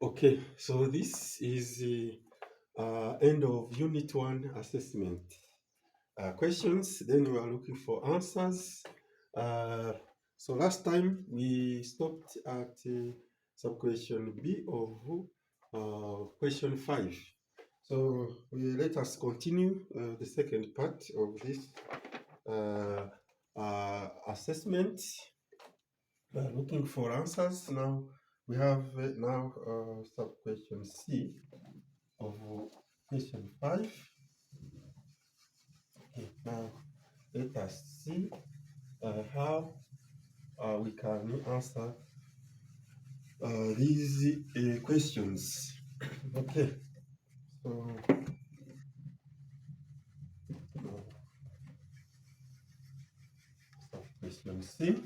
Okay, so this is the end of Unit 1 assessment. Questions, then we are looking for answers. Uh, so last time we stopped at some question B of question 5. So let us continue the second part of this uh, assessment. Looking for answers. Now we have sub question C of question 5. Okay, now let us see how we can answer these questions. Okay, so question C.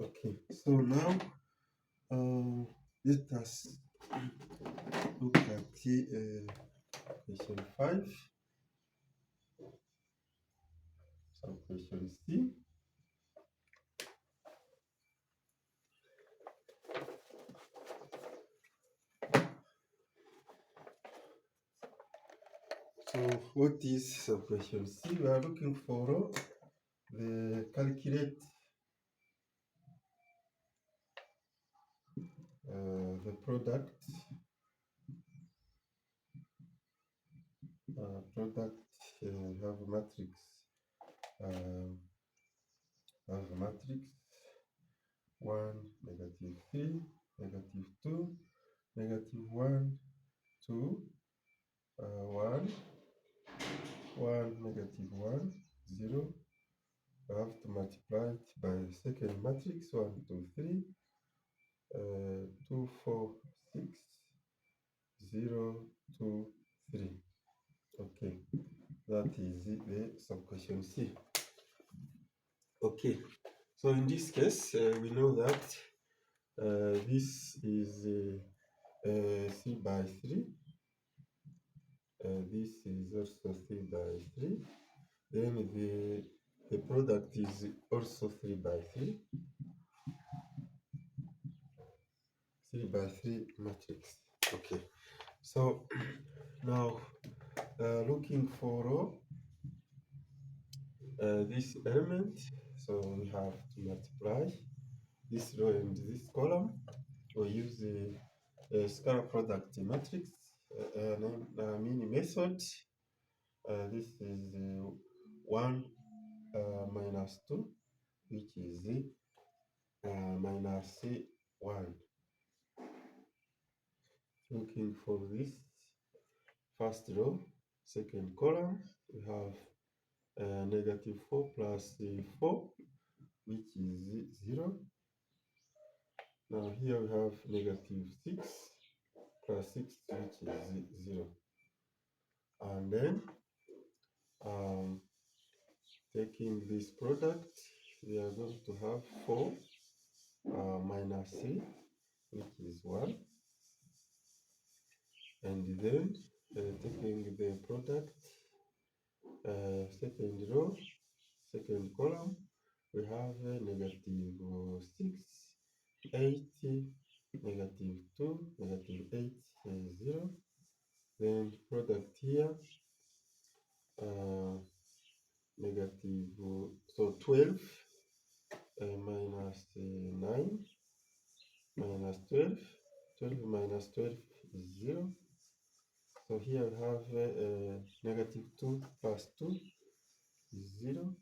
Okay, so now let us look at question 5. So question C. So what is question C? We are looking for the calculate the product have a matrix have a matrix 1 -3 -2 -1 2 1 1 -1 0. I have to multiply it by the second matrix 1 2 3 2 4 6 0 2 3. Okay, that is the sub question C. Okay, so in this case we know that this is 3 by 3. This is also 3 by 3. Then the product is also 3 by 3. 3 by 3 matrix. Okay, so now looking for this element, so we have to multiply this row and this column. We use a scalar product matrix mini method. This is 1 minus 2, which is minus 1. Looking for this first row, second column, we have -4 plus 4, which is 0. Now here we have -6 plus 6, which is 0. And then taking this product, we are going to have 4 minus 3, which is 1. And then taking the product, second row, second column, we have -6, 8, -2, -8, 0. Then product here, so 12 minus 9 minus 12. 12 minus 12 is 0. So here we have -2 plus 2 is 0.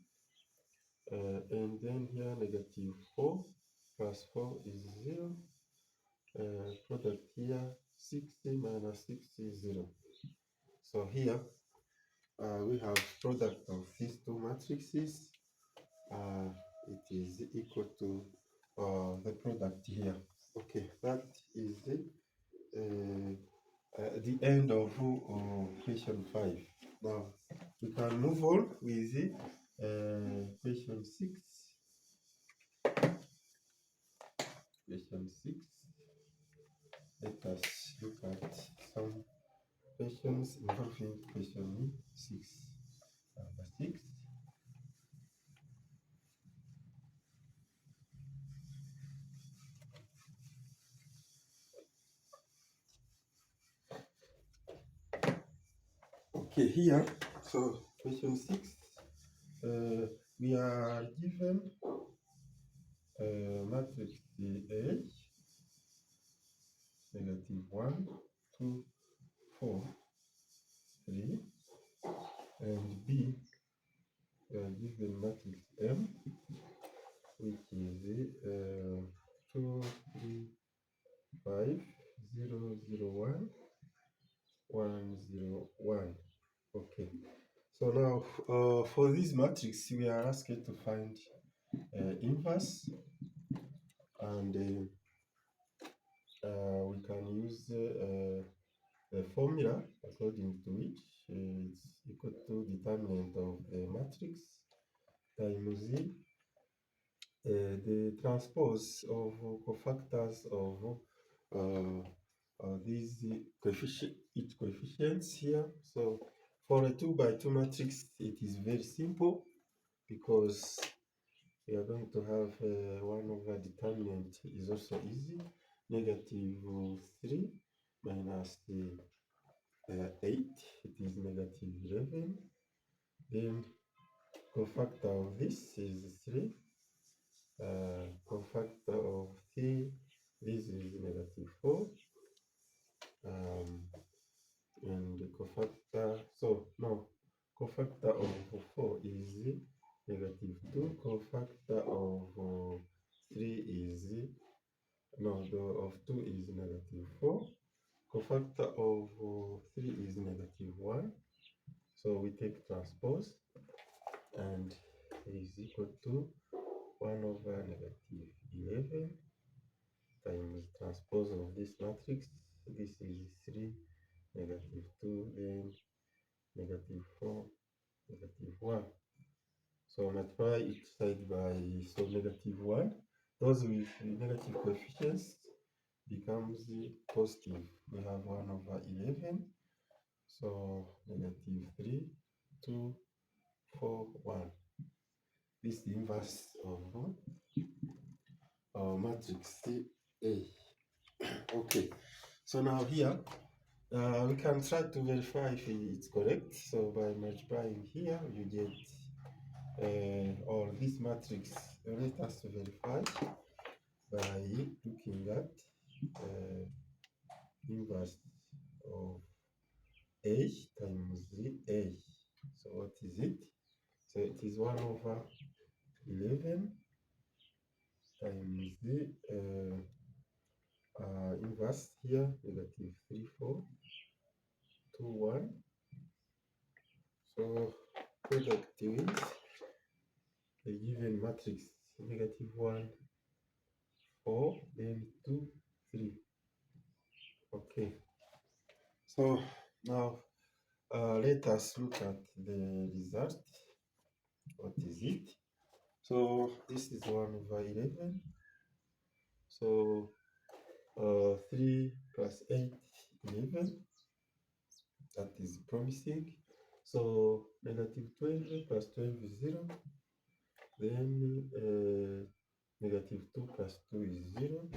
And then here -4 plus 4 is 0. Product here 60 minus 6 is 0. So here we have product of these two matrices. It is equal to the product here. Okay, that is the end of question 5. Now we can move on with question 6. Question 6. Let us look at some questions involving question 6. number 6. Okay, here, so question 6, we are given matrix A, negative 1, 2, 4, 3, and B, we are given matrix M, which is 2, 3, 5, 0, 0, 1, 1, 0, 1. Okay, so now for this matrix, we are asked to find inverse, and we can use the formula according to which it's equal to determinant of the matrix times the transpose of cofactors of these each coefficients here. So for a 2 by 2 matrix, it is very simple because we are going to have 1 over determinant is also easy. Negative 3 minus 8, it is negative 11. Then cofactor of this is 3. Cofactor of 3, this is negative 4. And the cofactor, so no, cofactor of 4 is negative 2. Cofactor of 3 is, no, the of 2 is negative 4. Cofactor of 3 is negative 1. So we take transpose, and it is equal to 1 over negative 11 times transpose of this matrix. This is 3, negative 2, then negative 4, negative 1. So multiply each side by negative 1. Those with negative coefficients becomes positive. We have 1 over 11. So negative 3, 2, 4, 1. This is the inverse of matrix A. Okay, so now here we can try to verify if it's correct. So by multiplying here, you get or this matrix. Let us verify by looking at inverse of A times A. So what is it? So it is 1 over 11 times the inverse here, negative 3, 4, 2, 1. So product is the given matrix negative 1, 4, then 2, 3. Okay. So now let us look at the result. What is it? So this is 1 over 11. So 3 plus 8, 11. That is promising. So negative 12 plus 12 is 0. Then negative 2 plus 2 is 0.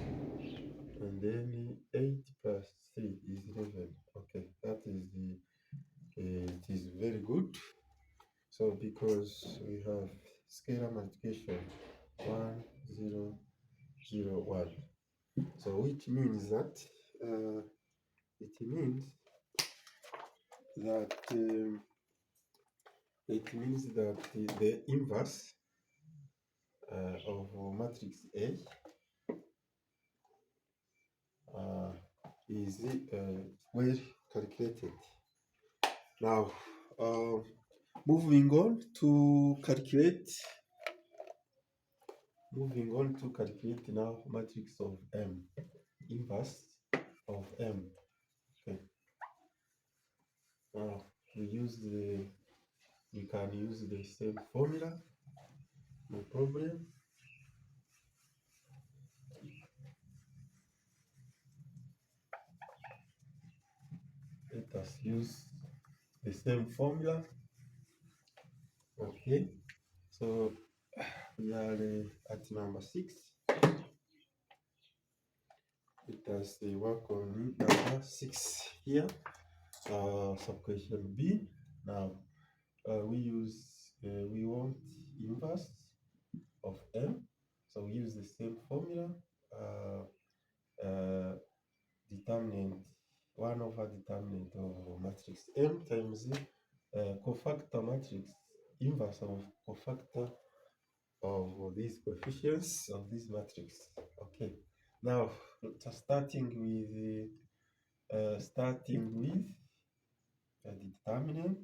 And then 8 plus 3 is 11. Okay, that is the, it is very good. So because we have scalar multiplication 1, 0, 0, 1. So which means that it means that the inverse of matrix A is well calculated. Now, moving on to calculate now matrix of M, inverse of M. Okay. Now we can use the same formula, no problem. Let us use the same formula. Okay, so we are at number 6. Let us work on number 6 here. Sub question B. Now we want inverse of M, so we use the same formula. Uh, uh, Determinant 1 over determinant of matrix M times cofactor matrix inverse of cofactor of these coefficients of this matrix. Okay, now starting with the determinant.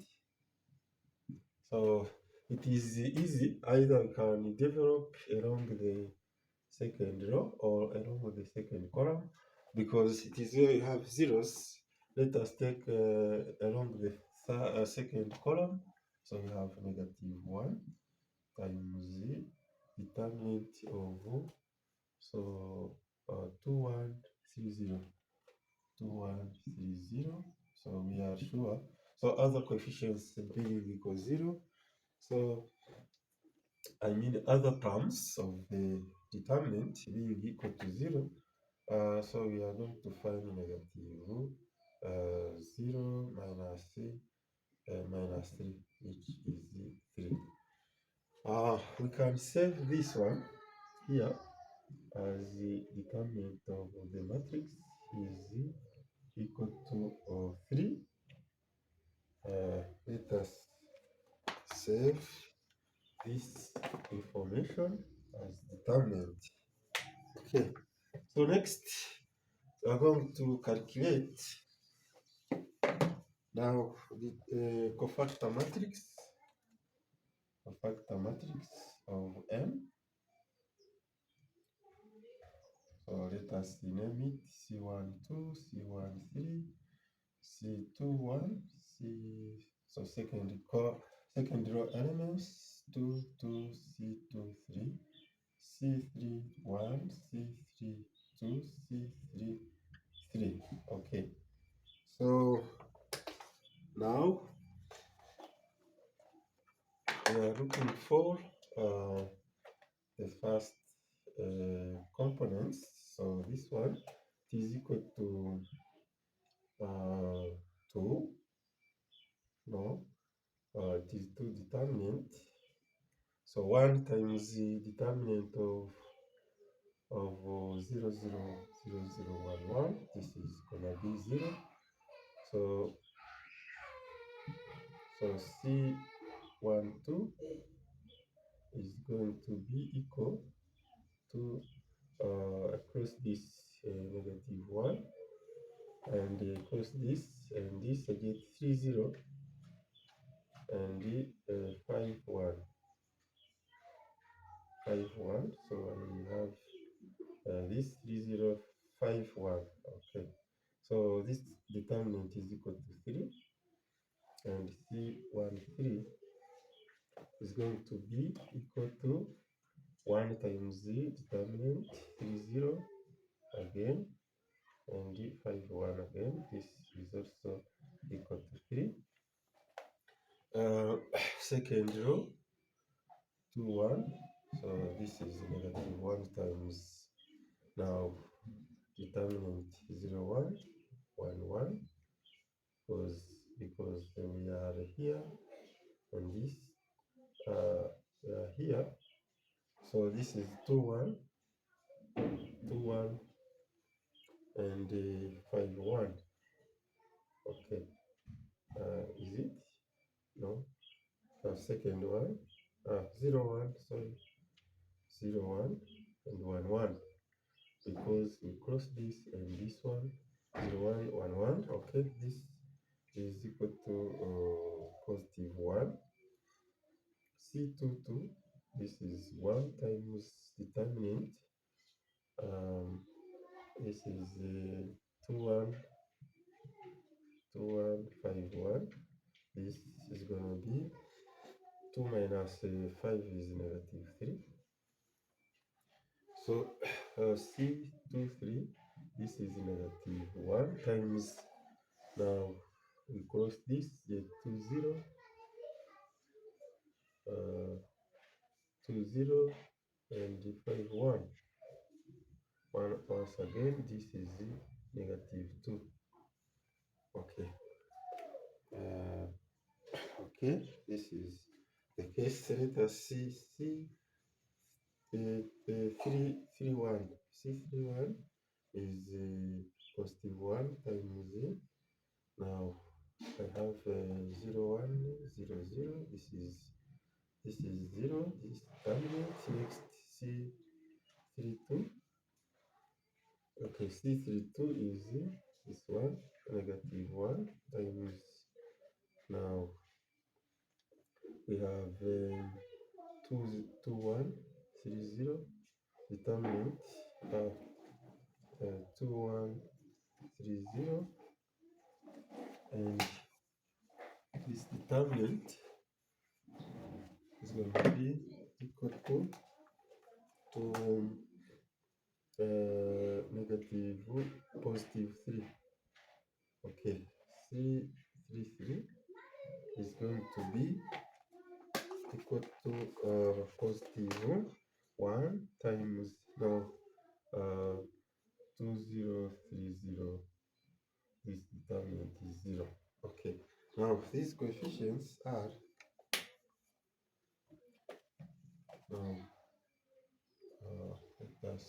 So it is easy. Either we can develop along the second row or along the second column, because it is where you have zeros. Let us take along the second column. So we have -1 times the determinant of 2130. 2130. So we are sure. So other coefficients being equal 0. So I mean other terms of the determinant being equal to 0. So we are going to find -0 minus 3, which is 3. We can save this one here as the determinant of the matrix is equal to 3. Let us save this information as determinant. Okay, so next we are going to calculate now the cofactor matrix of M. So let us name it C12, C13, C21, so second row elements 2, 2, C2, 3, C3, 1, C3, 2, C3, 3. Okay, so now we are looking for the first components. So this one is equal to 2. No, it is 2 determinant. So 1 times the determinant of 0, 0, 0, 0, 1, 1. This is gonna be 0. So C12 is going to be equal to across this -1 and across this and this, I get 3, 0 and 5, 1. 5, 1. So I have this 3, 0, 5, 1. Okay, so this determinant is equal to 3, and C13 is going to be equal to 1 times the determinant 3, 0 again and 5, 1 again. This is also equal to 3. Second row 2, 1. So this is -1 times now determinant 0, 1, 1, 1, because we are here and this we are here. So this is 2, 1, 2, 1 and 5, 1. Okay, is it? No. Second one, 0, 1, sorry, 0, 1 and 1, 1, because we cross this and this one, 0, 1, 1, 1. Okay, this is equal to +1. C22, this is 1 times determinant. This is 2, 1, 2, 1, 5, 1. This is going to be 2 minus 5 is -3. So C23, this is -1 times, now we cross this, the 2, 0, 2 0 and 5 1. Once again, this is negative 2. Okay. Okay, this is the case. Let us see C 3 1. C 3 1 is positive 1 times. Now I have 0 1 0 0. This is 0. This terminate. Next C 3 2. Okay, C 3 2 is this one, negative 1 times. Now we have 2 2 1 3 0. Determinant 2 1 3 0, and this determinant is going to be equal to negative positive 3. Okay, C 3 3 is going to be equal to positive 1 times now 2 0 3 0. This determinant is 0. Okay, now these coefficients are let us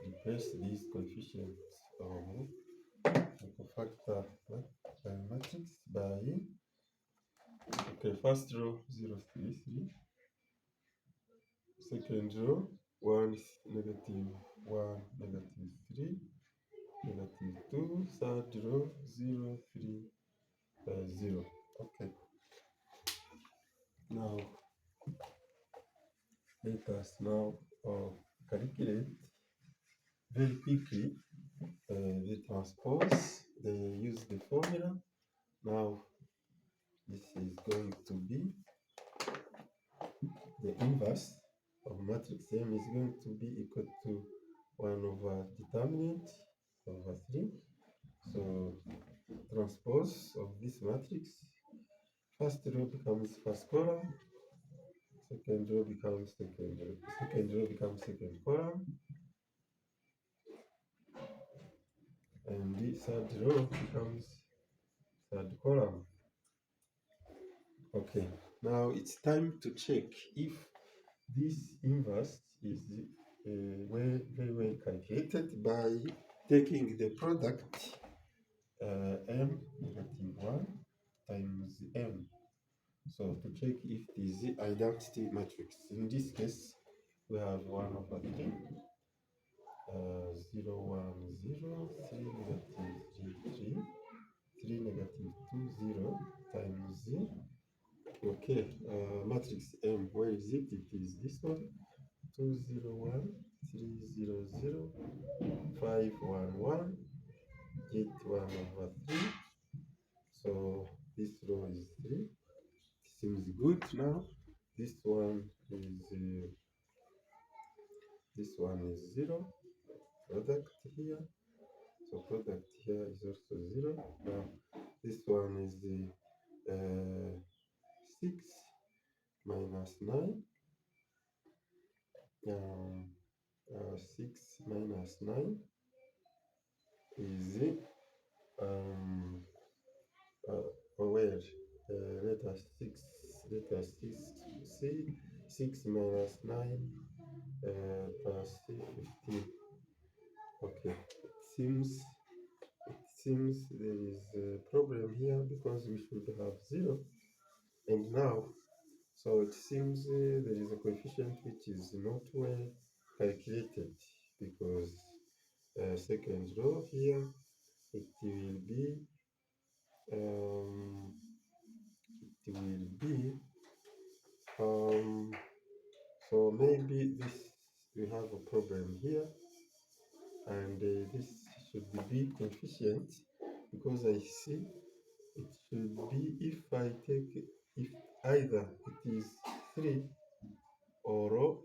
replace these coefficients of factor matrix by first row 0 3 3, second row 1 negative 1 negative 3 negative 2, third row 0 3 0. Okay, now let us now calculate very quickly the transpose. They use the formula. Now this is going to be the inverse of matrix M is going to be equal to 1 over determinant over 3. So transpose of this matrix, first row becomes first column, second row becomes second row becomes second column, and the third row becomes third column. Okay, now it's time to check if this inverse is very well calculated by taking the product m negative 1 times m. So to check if it is the identity matrix. In this case, we have 1 over 3, 0 1 0 3 negative 3 3 3 negative 2 0 times okay, matrix M, where is it? It is this one, 2 0 1 3 0 0 5 1 1 8 1 over 3. So this row is 3. It seems good now. This one is 0. Product here. So product here is also 0. Now this one is the 6 minus 9. 6 minus 9 is where let us see 6 minus 9 plus 15. Okay, it seems there is a problem here because we should have 0, and now so it seems there is a coefficient which is not well calculated, because second row here it will be um, so maybe this we have a problem here, and this should be coefficient, because I see it should be if either it is 3 or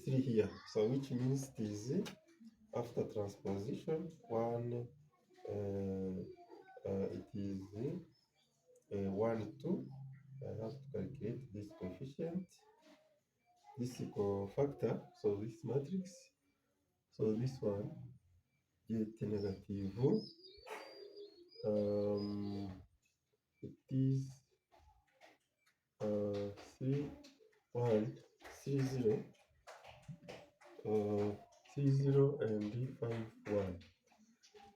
3 here, so which means it is after transposition 1 it is 1 2. I have to calculate this coefficient. this cofactor, so this matrix, so this one get negative, it is 3 1 3 0 3 0 and 5 1.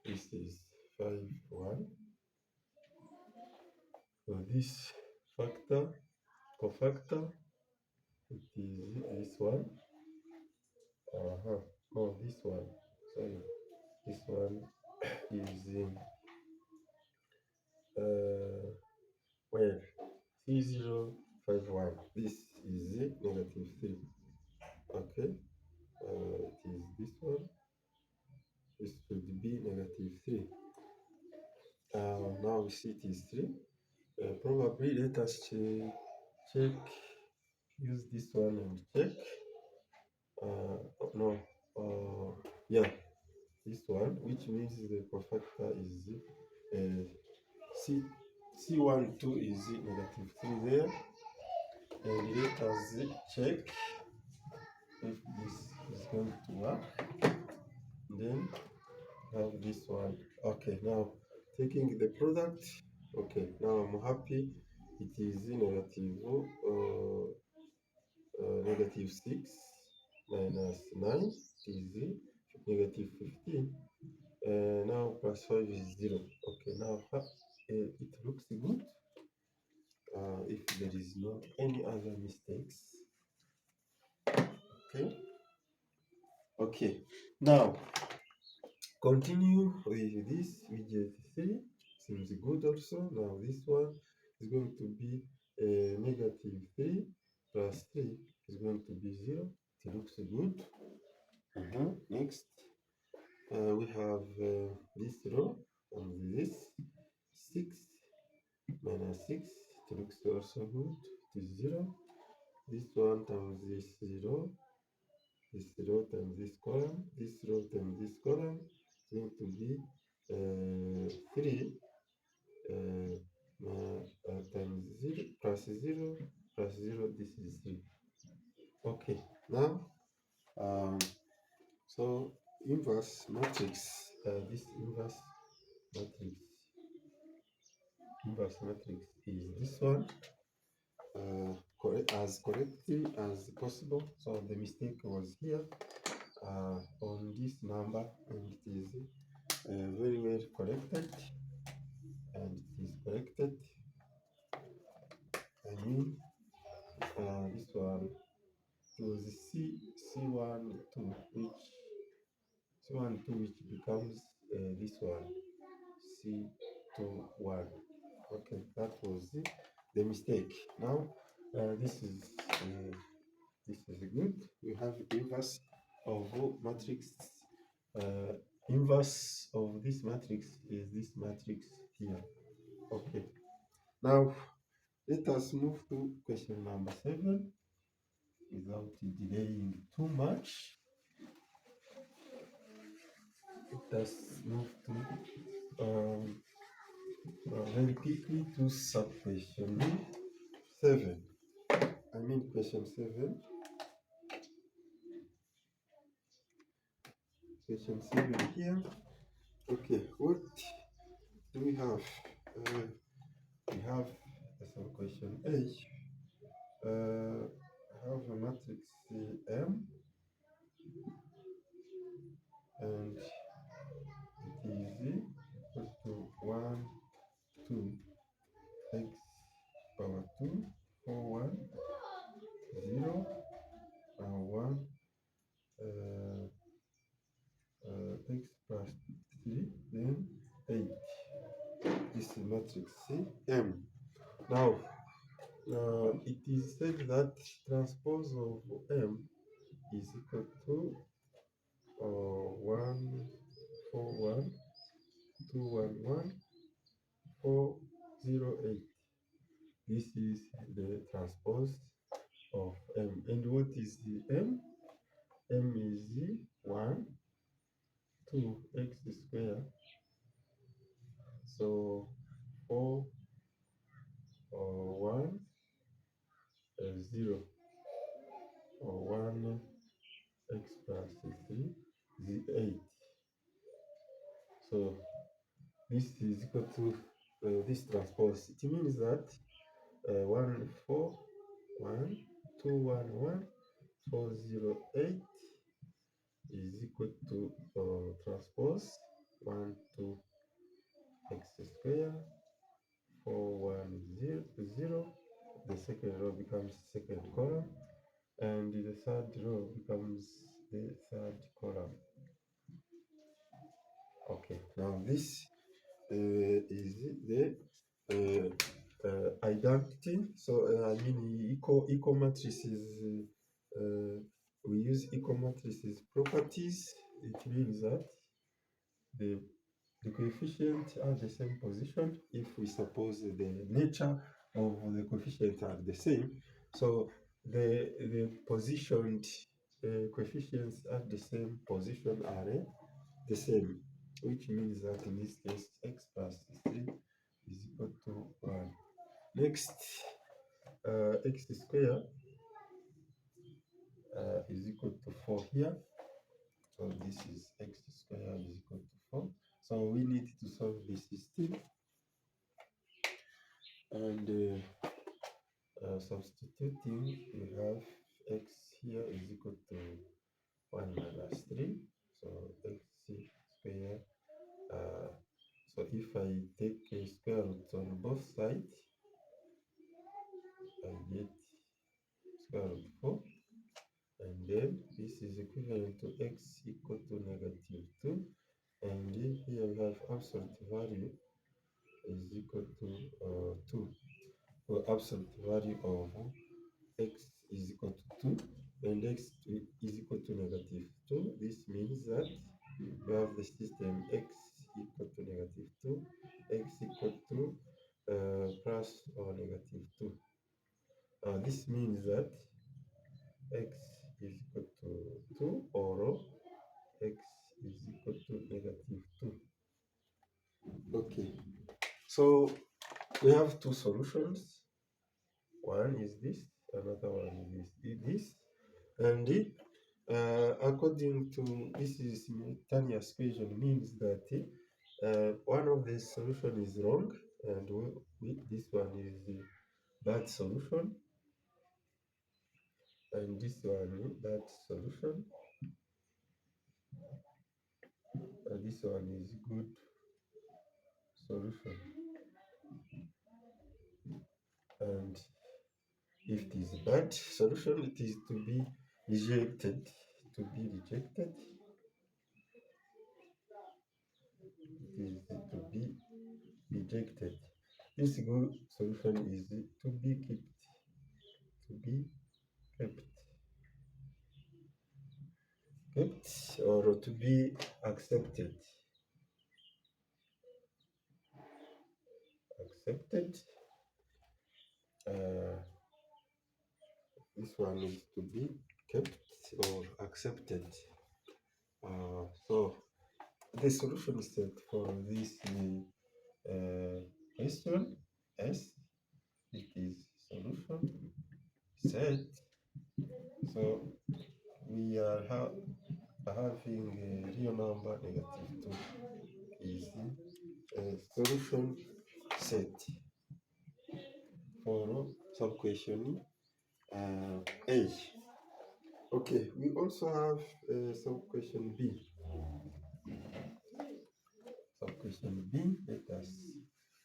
This is 5 1. So this factor cofactor, it is this one. No, this one, sorry, this one is well, 3051. This is negative 3. Okay, it is this one. This should be negative 3. Now we see it is 3. Probably let us check, use this one and check. No, yeah, this one, which means the cofactor is C12 is negative 3 there. And let us check if this is going to work. Then have this one. Okay, now taking the product. Okay, now I'm happy. It is negative 6 minus 9 is negative 15. Now plus 5 is 0. Okay, now it looks good. If there is not any other mistakes. Okay, now continue with this widget 3. Seems good also. Now this one is going to be negative 3 plus 3 is going to be 0. It looks good. Next, we have this row and this 6 minus 6. It looks also good. It is 0. This one times this 0. This row times this column. This row times this column is going to be 3 times 0 plus 0 plus 0. This is 3. Okay, now so inverse matrix, this inverse matrix is this one, as correctly as possible. So the mistake was here on this number, and it is very well corrected, and it is corrected. I mean, this one, it was C12, which becomes this one, C21. Okay, that was the mistake. Now this is good. We have inverse of matrix. Inverse of this matrix is this matrix here. Okay, now let us move to question number 7 without delaying too much. Let us move to very quickly to sub question 7. I mean question 7. Question 7 here. Okay, what do we have? We have some question A. Have a matrix M, and it is equal to 1, 2, x power 2, 4, 1, 0, and 1, x plus 3, then 8. This is matrix M. Now, it is said that transpose of M is equal to 1, 4, 1, 2, 1, 1, 4, 0, 8. This is the transpose of M. And what is the M? M is 1, 2, x squared. So 4, 1, 0, or 8. So this is equal to this transpose. It means that 1 4 1 2 1 1 4 0 8 is equal to transpose 1 2 x square 4 1 0 0. The second row becomes second column, and the third row becomes the third column. Okay, now this is the identity. So I mean equal matrices. We use equal matrices properties. It means that the the coefficients are the same position if we suppose the nature of the coefficients are the same. So the positioned coefficients at the same position are the same, which means that in this case x plus 3 is equal to 1. Next, x square is equal to 4 here. So this is x square is equal to 4. So we need to solve this system, and substituting, we have x here is equal to 1 minus 3. So x square. So if I take a square root on both sides, I get square root 4. And then this is equivalent to x equal to negative 2. And here we have absolute value is equal to 2. So absolute value of x is equal to 2 and x is equal to negative 2. This means that we have the system x equal to negative 2, x equal to plus or negative 2. This means that x is equal to 2 or x is equal to negative 2. Okay, so we have two solutions. One is this, another one is this. And according to this is simultaneous equation means that one of the solution is wrong, and this one is the bad solution, and this one bad solution, and this one is good solution. And if it is bad solution, it is to be rejected. To be rejected. It is to be rejected. This good solution is to be kept. To be kept. Kept or to be accepted. Accepted. This one is to be kept or accepted. So the solution set for this question S, it is solution set. So we are having a real number negative 2 is a solution set for sub question A. Okay, we also have sub question B. Sub question B, let us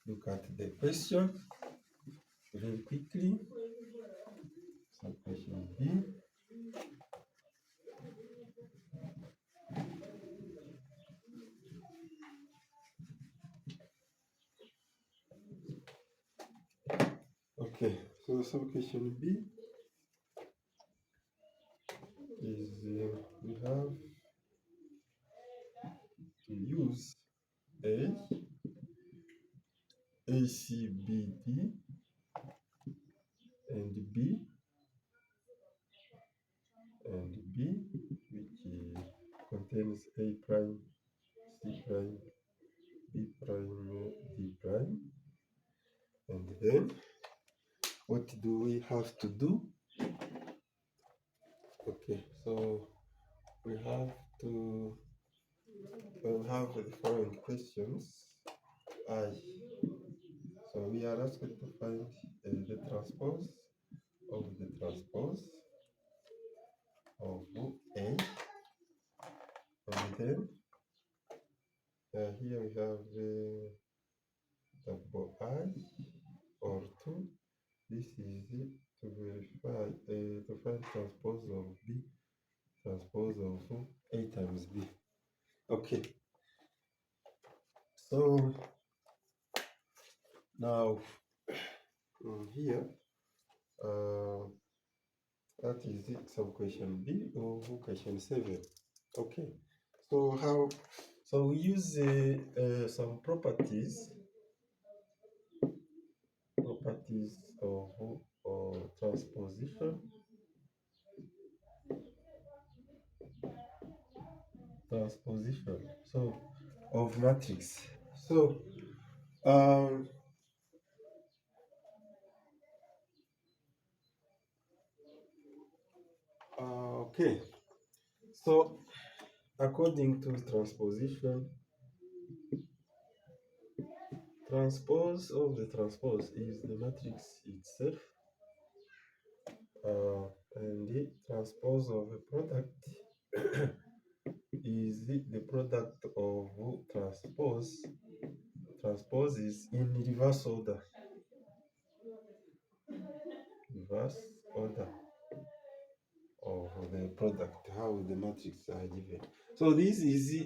look at the question very quickly. Sub question B. Okay, so sub question B is we have to use A, ACBD, and B, which contains A prime, C prime, B prime, D prime. And then what do we have to do? Okay, so we have to we have the following questions. I. So we are asked to find the transpose of the transpose of A, and then here we have double I or 2. This is to verify, to find transpose of B, transpose of A times B. Okay, so now here, that is it, some question B or question 7. Okay, so how, so we use some properties of transposition so of matrix. So um okay, so according to transposition, transpose of the transpose is the matrix itself, and the transpose of a product is the product of transposes in reverse order of the product, how the matrix are given. So this is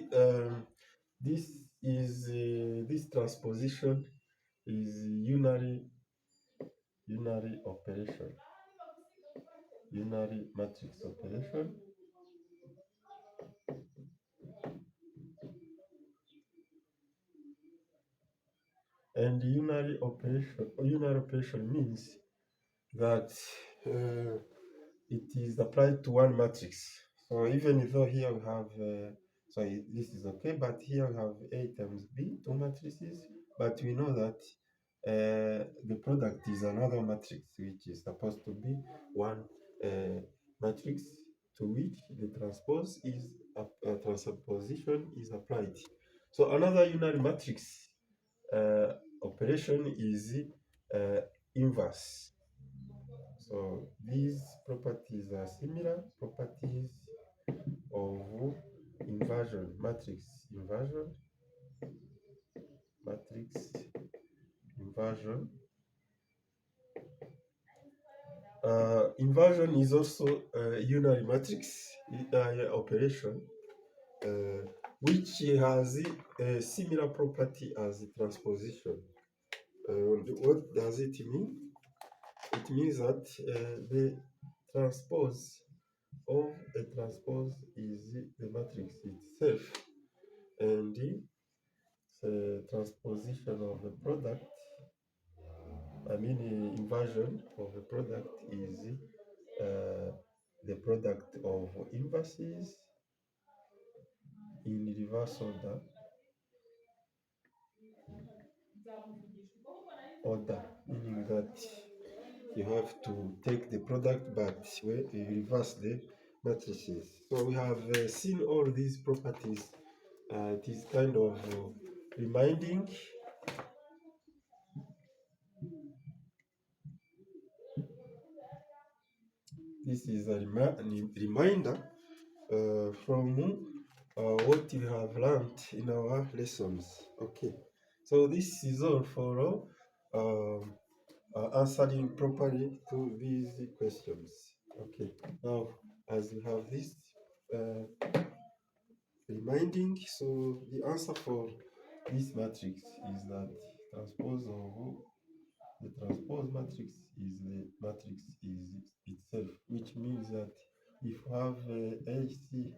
this transposition is unary operation, unary matrix operation, and unary operation means that it is applied to one matrix. So even though here we have, so this is okay, but here we have A times B, two matrices, but we know that the product is another matrix, which is supposed to be one matrix to which the transposition is applied. So another unary matrix operation is inverse. So these properties are similar properties of inversion, matrix inversion. Inversion is also a unary matrix operation, which has a similar property as transposition. What does it mean? It means that the transpose of a transpose is the matrix itself, and the transposition of the product, inversion of the product is the product of inverses in reverse order, meaning that you have to take the product but you reverse the matrices. So we have seen all these properties. It is kind of reminding. This is a reminder from what we have learned in our lessons. Okay, so this is all for answering properly to these questions. Okay, now as we have this reminding, so the answer for this matrix is that transpose of the transpose matrix is the matrix is itself, which means that if you have ACBD,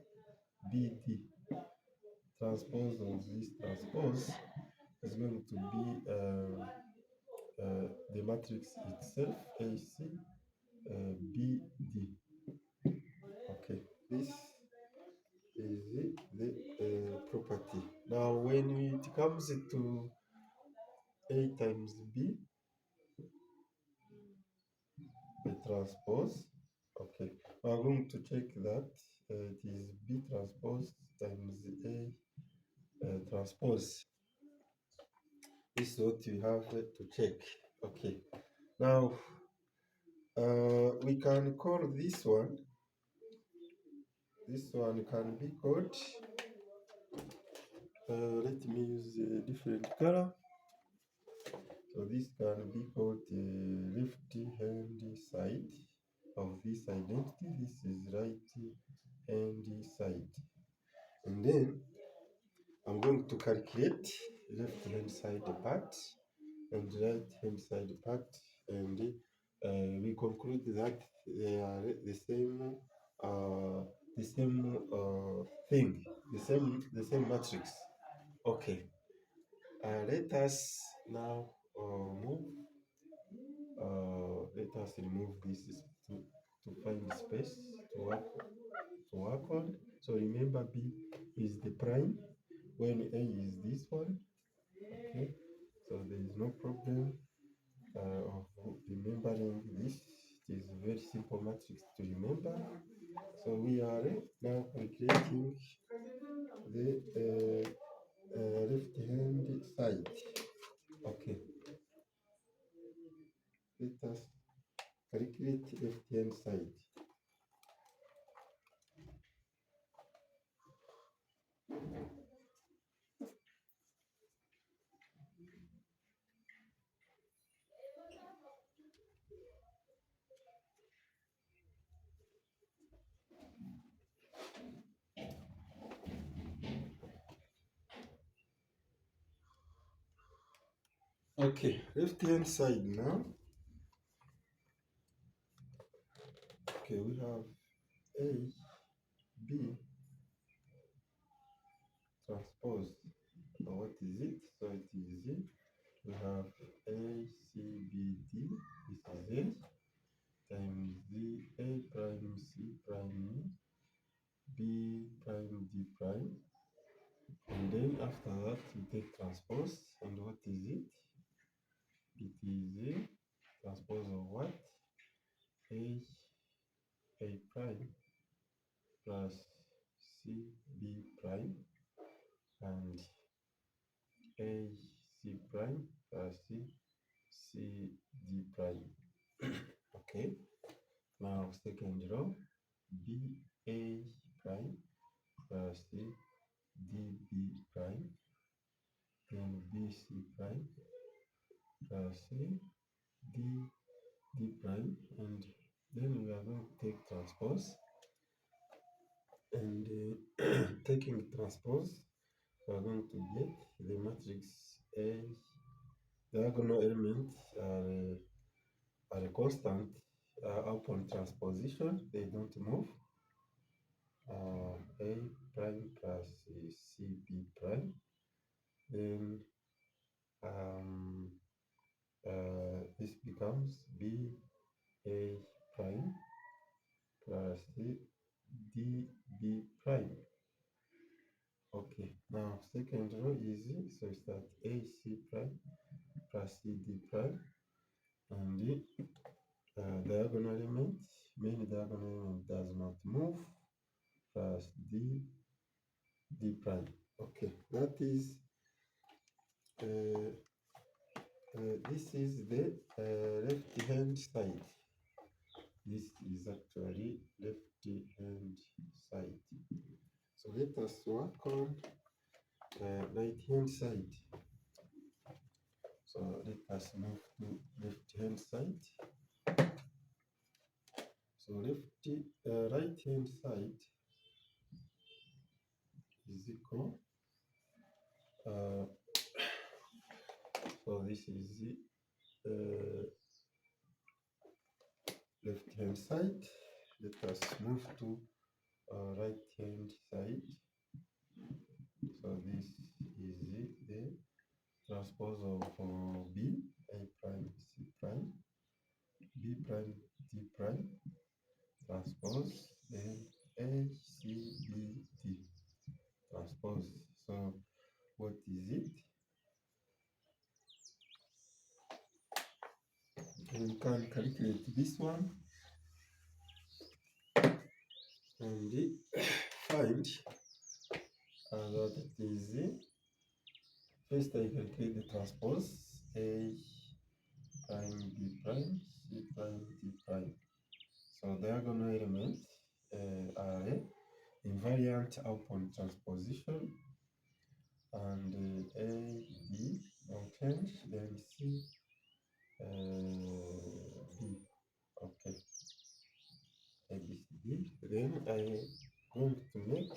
transpose of this transpose is going to be the matrix itself, ACBD. Okay, this is the property. Now, when it comes to A times B, the transpose. Okay, we are going to check that it is B transpose times A transpose. This is what we have to check. Okay, now we can call this one. This one can be called. Let me use a different color. So this can be called the left hand side of this identity. This is right hand side. And then I'm going to calculate left hand side part and right hand side part, and we conclude that they are uh, the same thing, the same matrix. Okay. Let us now move. Let us remove this to find space to work on. So remember, B is the prime when A is this one. Okay. So there is no problem of remembering this. It is a very simple matrix to remember. So we are now calculating the left hand side. Okay. Let us calculate left hand side. Okay, left hand side now. Okay, we have A, B transpose. So what is it? So it is we have A, C, B, D. This is A times D, A prime, C prime, B prime, D prime. And then after that, we take transpose. And what is it? It is A transpose of what? A prime plus C B prime and A C prime plus C D prime. Okay. Now second row, B A prime plus C D B prime, then B C prime plus C D prime, and then we are going to take transpose. And taking transpose, we are going to get the matrix A. Diagonal elements are a constant upon transposition, they don't move. A prime plus CB prime. Then this becomes B A prime plus DB prime. Okay, now second row easy, so it's that AC prime plus CD prime, and the diagonal element, main diagonal element does not move, plus D prime. Okay, that is this is the left hand side. This is actually left hand side. So let us work on right hand side. So let us move to left hand side. So right hand side is equal. So this is the left hand side. Let us move to right hand side. So this is the transpose of B, A prime, C prime, B prime, D prime, transpose, then A, C, B, D, transpose. So what is it? We can calculate this one and find that it is first I calculate the transpose A prime B prime C prime D prime. So diagonal elements are invariant upon transposition, and A B don't change, then C B. Okay, A B C D. Then I going to make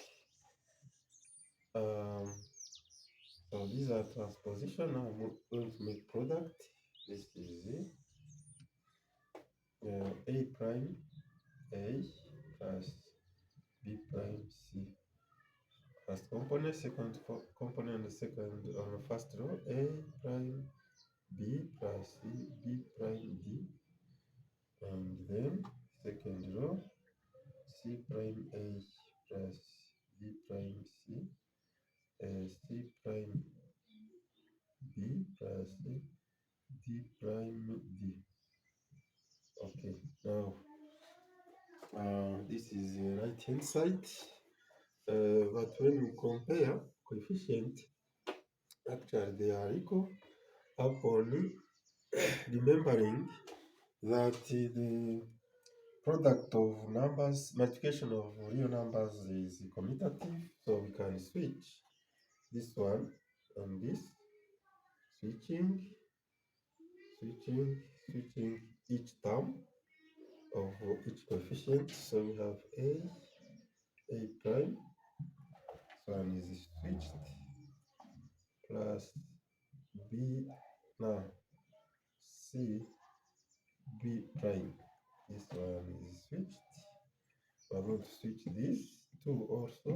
so these are transposition. Now I'm going to make product. This is A prime A plus B prime C. First component, second component, the second on the first row, A prime B plus C, B prime D, and then second row, C prime A plus B prime C, C prime B plus D prime D. Okay, now this is the right hand side, but when we compare coefficient, actually they are equal upon remembering that the product of numbers, multiplication of real numbers is commutative, so we can switch this one and this, switching each term of each coefficient. So we have A prime, so one is switched, plus B, now C, B prime, this one is switched. We're going to switch this two also.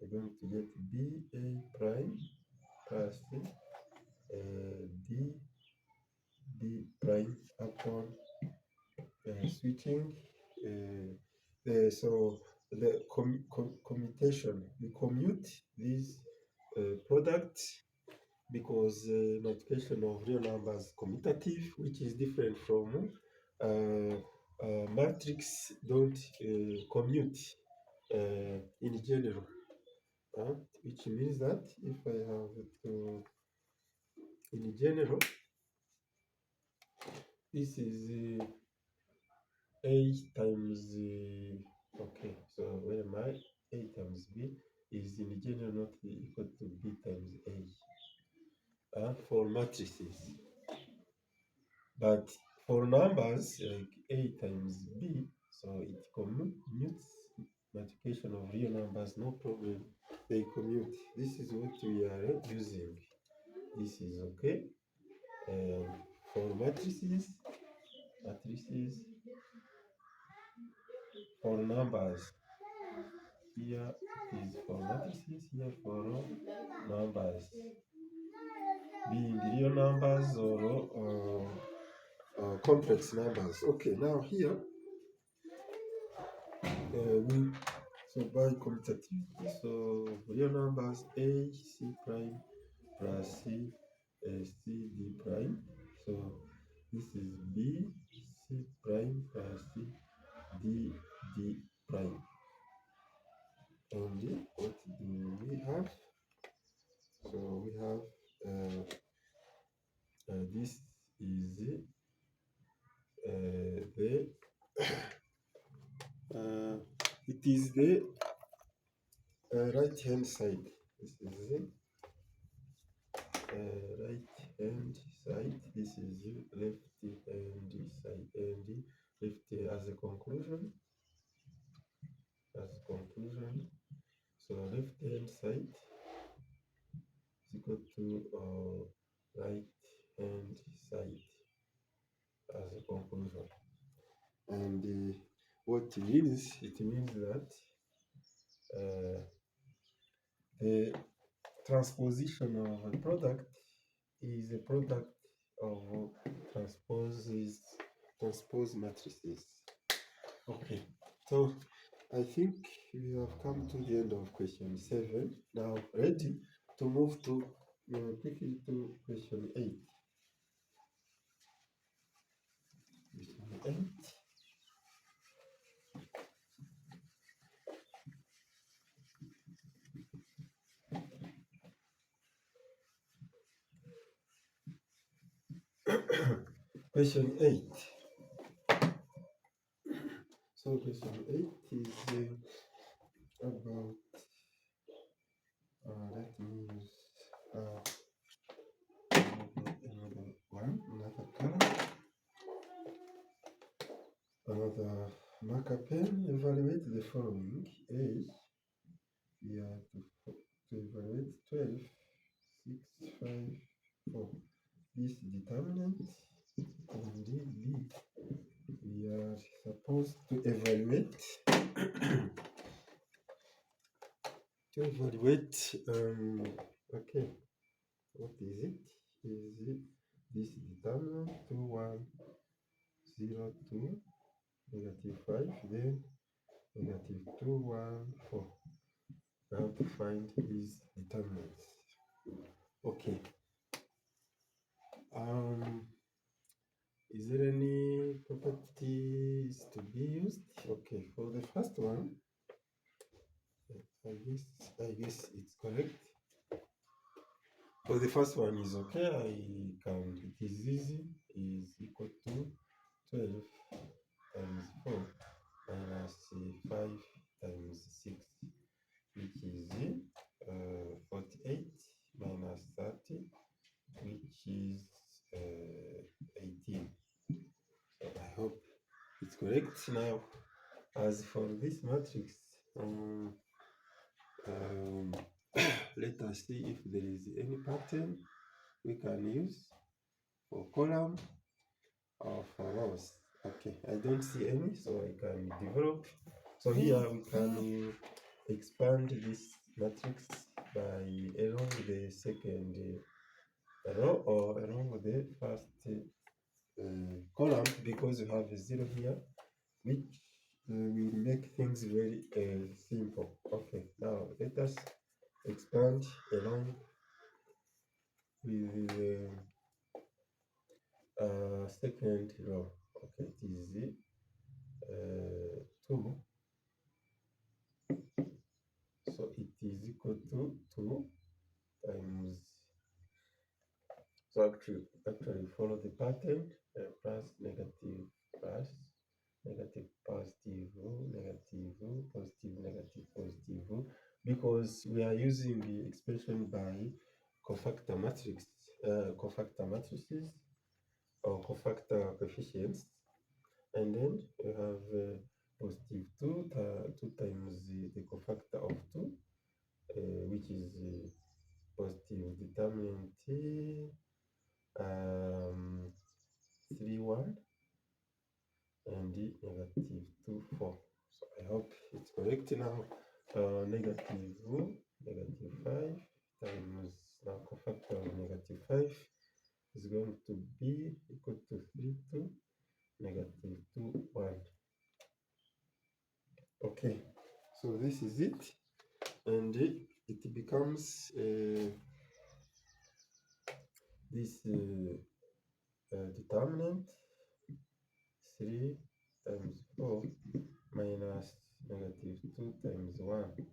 We're going to get B A prime plus D B prime upon switching. So the commutation, we commute this product because multiplication of real numbers commutative, which is different from matrix don't commute in general, which means that if I have to, in general, this is A times, okay, so where am I? A times B is in general not equal to B times A for matrices. But for numbers like A times B, so it commutes multiplication of real numbers, no problem. They commute. This is what we are using. This is okay. For matrices, for numbers, here is for matrices, here for numbers, being real numbers or complex numbers. Okay, now here so by commutativity, so real numbers A C prime plus C C D prime. So this is B C prime plus C D D prime. And what do we have? So we have this is the it is the right hand side. This is right hand side. This is left hand side, and left as a conclusion. So left hand side is equal to right hand side as a conclusion. And what it means that the transposition of a product is a product of transpose matrices. Okay, so I think we have come to the end of question 7. Now ready to move to quickly to question 8. Question 8. Question 8. So question 8 is about, let me use another one, another color, another marker pen. Evaluate the following. A, we are to evaluate 12, 6, 5, 4. This determinant. And B, we are supposed to evaluate okay, what is it? Is it this determinant 2, 1, 0, 2, negative 5, then negative 2, 1, 4. We have to find these determinants. Okay. Is there any properties to be used? Okay, for the first one, I guess it's correct. For the first one is okay. It is easy. Is equal to 12 times 4 minus 5 times 6, which is 48 minus 30, which is 18. So I hope it's correct. Now, as for this matrix, let us see if there is any pattern we can use for column or for rows. Okay, I don't see any, so I can develop. So here we can expand this matrix by along the second row or along the first column, because we have a 0 here, which will make things very simple. Okay, now let us expand along with the second row. Okay, it is 2, so it is equal to 2 times, so actually follow the pattern, plus negative plus negative positive negative positive negative positive, because we are using the expression by cofactor matrix, cofactor matrices or cofactor coefficients, and then we have positive 2 times the cofactor of 2, which is positive determinant 3, 1, and the negative 2, 4. So I hope it's correct now. Negative 5 times now cofactor of negative 5 is going to be equal to 3, 2, negative 2, 1. Okay, so this is it, and it becomes this determinant 3 times 4 minus negative 2 times 1.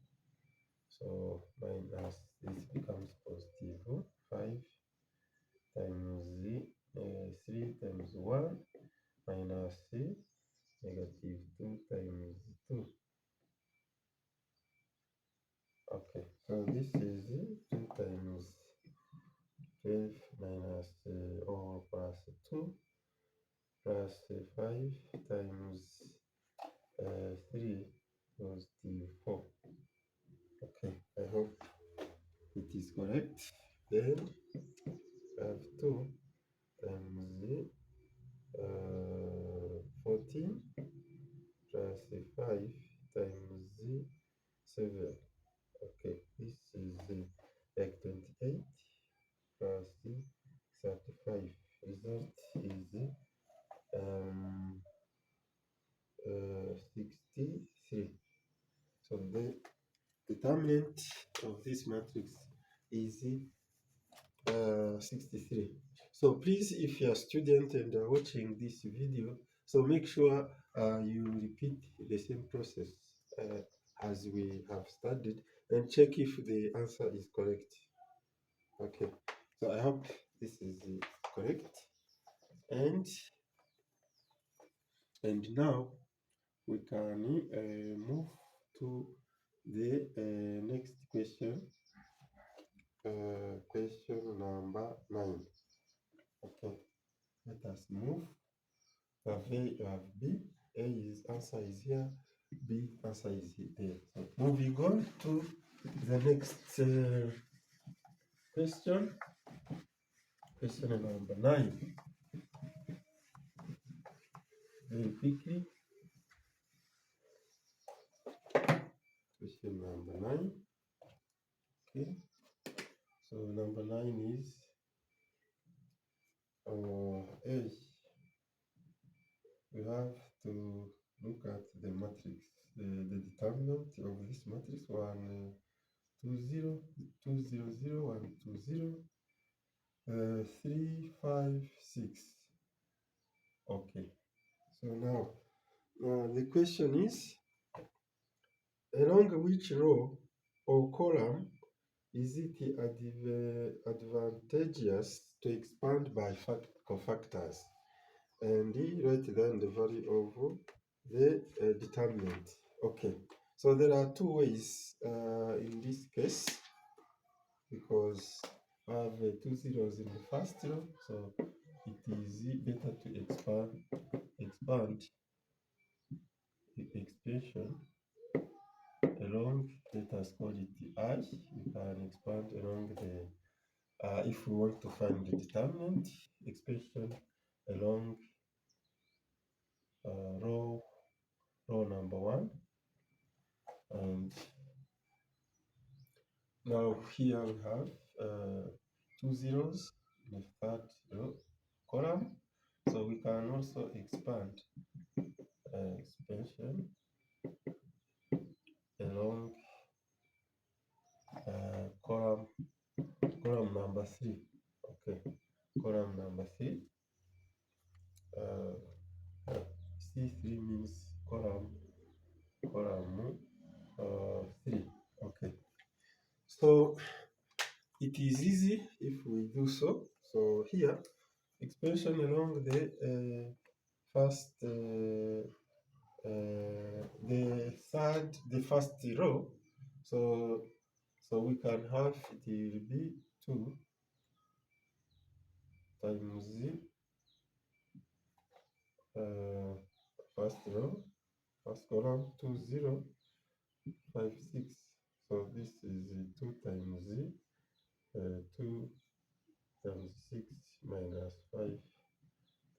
So minus, this becomes positive 5 times 3 times 1 minus negative 2 times 2. Okay, so this is 2 times 12 minus or plus 2 plus 5 times 3 positive 4. Okay, I hope it is correct. Then I have 2 times 14 plus 5 times 7. Okay, this is like 28 plus 35. Result is 63. So the determinant of this matrix is 63. So please, if you're a student and are watching this video, so make sure you repeat the same process as we have studied, and check if the answer is correct. Okay, so I hope this is correct. and now we can move to the next question, question number 9. Okay, let us move. We have A, we have B. A is answer is here, B answer is there. So moving on to the next question, question number 9. Very quickly, question number 9. Okay, so number 9 is A. We have to look at the matrix, the determinant of this matrix 1, 2, 0, 2, 0, 0, 1, 2, 0, 3, 5, 6. Okay, so now the question is, along which row or column is it advantageous to expand by cofactors? And write down the value of the determinant. Okay, so there are two ways in this case, because I have 2 zeros in the first row, so it is better to expand the expansion along, let us call it the I. We can expand along the, if we want to find the determinant, expansion along row number 1. And now here we have 2 zeros in the third row column, so we can also expand expansion along column number 3. Okay, column number 3. C3 means column 3. Okay, so it is easy if we do so. So here, expansion along the first, the first row. So we can have it will be 2 times first row, first column, 2, 0, 5, 6. So this is 2 times 2 times 6 minus 5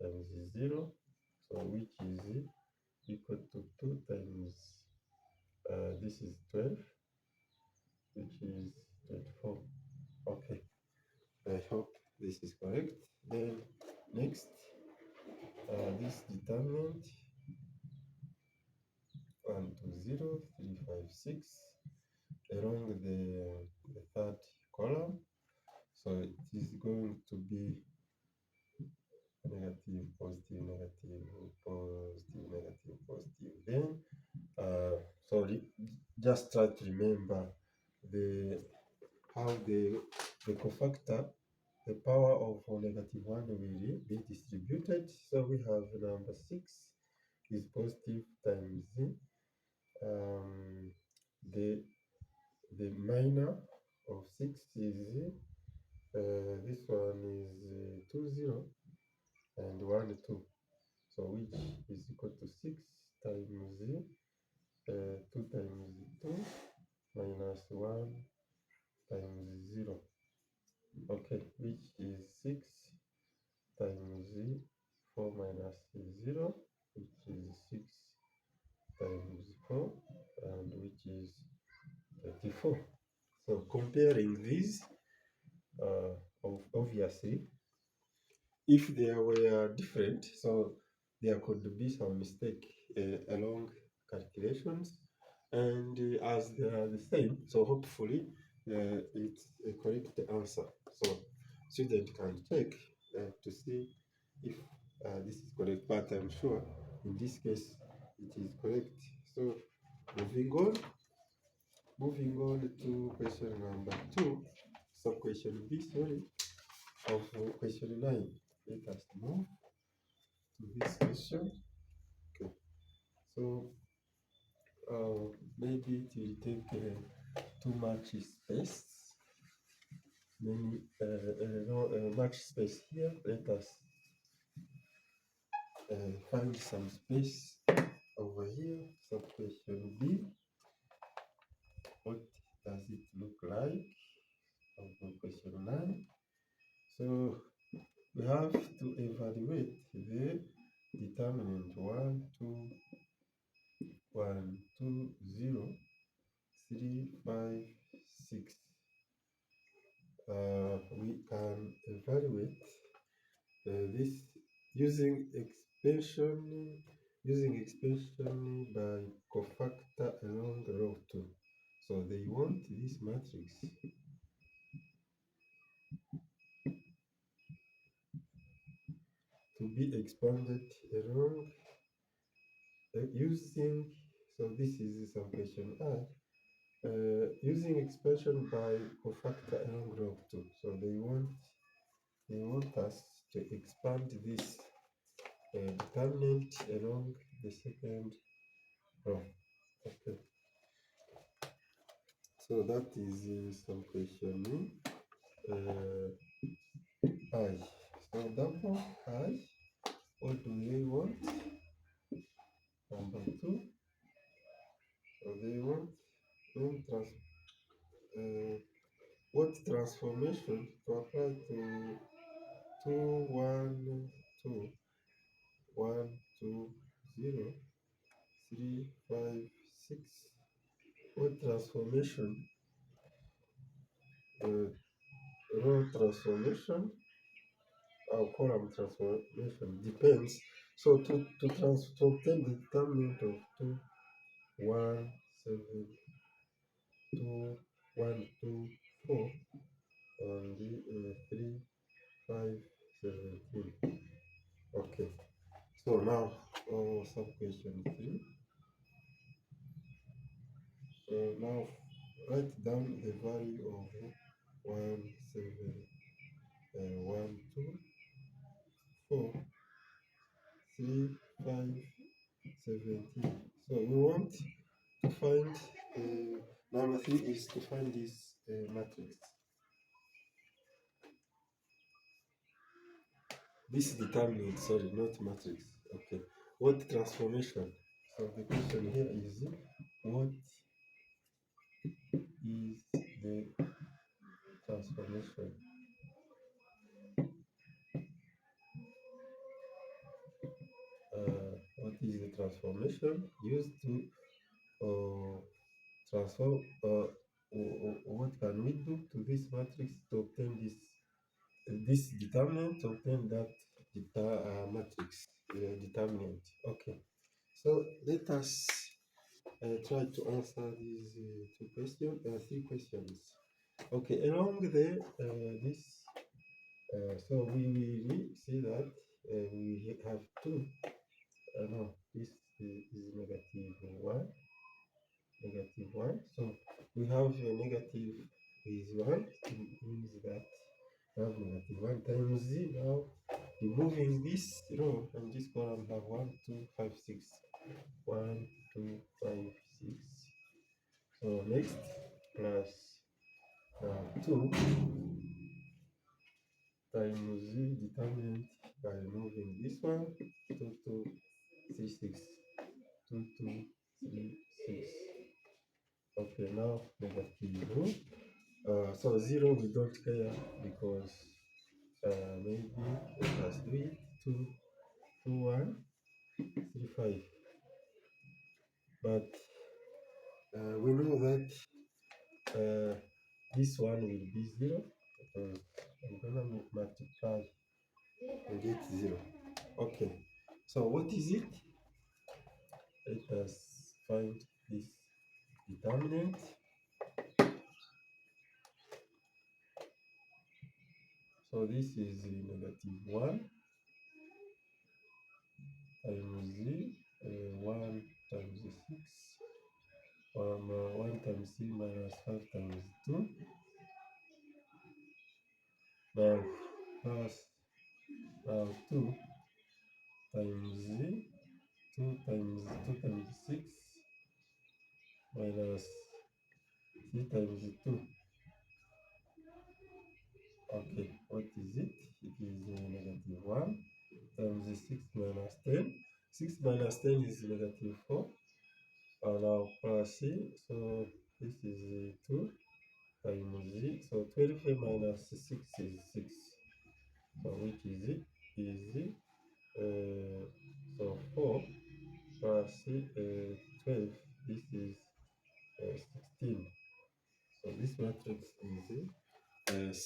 times 0, so which is equal to 2 times this is 12, which is 24. Okay, I hope this is correct. Then next, this determinant 1, 2, 0, 3, 5, 6 along the third column, so it is going to be negative, positive, negative, positive, negative, positive. Then sorry, just try to remember how the cofactor, the power of -1 will be distributed. So we have number 6 is positive times the minor of 6 is this one is 2, 0 and 1, 2. So which is equal to 6 times 2 times 2 minus 1 times 0. Okay, which is 6 times 4 minus 0, which is 6 times 4, and which is 34. So comparing these, obviously, if they were different, so there could be some mistake along calculations, and as they are the same, so hopefully it's a correct answer. So student can check to see if this is correct, but I'm sure in this case it is correct. So moving on to question number 2, sub question B, sorry, of question 9. Let us move. to this question. Okay, so maybe it will take too much space. No, much space here. Let us find some space over here. So question B. What does it look like? Of question 9. So we have to evaluate the determinant 1, 2, 1, 2, 0, 3, 5, 6. We can evaluate this using expansion by cofactor along row 2. So they want this matrix to be expanded along using, so this is some question I, using expansion by cofactor along row 2. So they want us to expand this determinant along the second row. Okay. So that is some question I. So double I, what do they want? Number 2. So they want what transformation to apply to 2, 1, 2, 1, 2, 0, 3, 5, 6. What transformation? Row transformation or column transformation depends. So to obtain the determinant of 2, 1, 7, 2, 1, 2, 4, and 3, 5, 17. Okay. So now, some question 3. Now, write down the value of 1, 7, 1, 2, 4, 3, 5, 17. So we want to find, number 3 is to find this matrix. This determinant, sorry, not matrix. Okay. What transformation? So the question here is, what is the transformation? What is the transformation used to transform? What can we do to this matrix to obtain this determinant, to obtain that matrix determinant? Okay. So let us try to answer these three questions. Okay, along the this, so we will see that we have two. No, this is negative one, negative one. So we have a negative is one. It means that we have negative one times z. Now removing this row and this column have 1, 2, 5, 6. 1, 2, 5, 6. So next plus 2 times z determinant by removing this one, 2, 2, 3, 6. 2, 2, 3, 6. Okay, now negative. So 0 we don't care because maybe let us do it. 2, 2, 1, 3, 5. But we know that this one will be 0 because I'm gonna multiply and get 0. Okay, so what is it? Let us find this determinant. So this is negative 1 times z, 1 times 6, 1 times 3 minus 5 times 2. Now plus 2 times 2 times 6 minus 3 times 2. Okay, what is it? It is negative 1 times 6 minus 10. 6 minus 10 is negative 4. Now plus C, so this is 2 times Z. So 12 minus 6 is 6. So which is it? Is so 4 plus 12. This is 16. So this matrix is